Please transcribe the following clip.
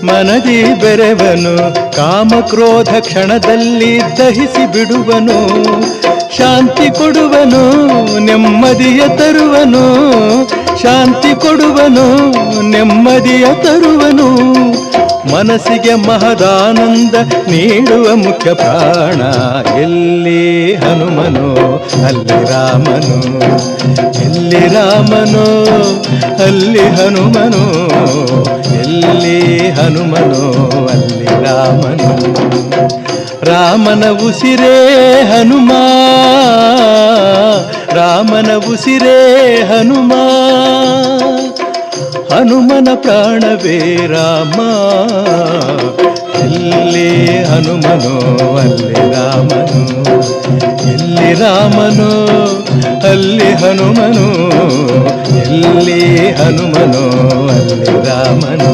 ಮನದಿ ಬೆರೆವನು, ಕಾಮಕ್ರೋಧ ಕ್ಷಣದಲ್ಲಿ ದಹಿಸಿ ಬಿಡುವನು, ಶಾಂತಿ ಕೊಡುವನು, ನೆಮ್ಮದಿಯ ತರುವನು, ಶಾಂತಿ ಕೊಡುವನು, ನೆಮ್ಮದಿಯ ತರುವನು, ಮನಸ್ಸಿಗೆ ಮಹದಾನಂದ ನೀಡುವ ಮುಖ್ಯ ಪ್ರಾಣ. ಎಲ್ಲಿ ಹನುಮನು ಅಲ್ಲಿ ರಾಮನು, ಎಲ್ಲಿ ರಾಮನು ಅಲ್ಲಿ ಹನುಮನು, ಎಲ್ಲಿ ಹನುಮನು ಅಲ್ಲಿ ರಾಮನು. ರಾಮನ ಉಸಿರೇ ಹನುಮ, ರಾಮನ ಉಸಿರೇ ಹನುಮ, ಹನುಮನ ಪ್ರಾಣವೇ ರಾಮ. ಎಲ್ಲಿ ಹನುಮನು ಅಲ್ಲಿ ರಾಮನು, ಎಲ್ಲಿ ರಾಮನು ಅಲ್ಲಿ ಹನುಮನು, ಎಲ್ಲಿ ಹನುಮನು ಅಲ್ಲಿ ರಾಮನು.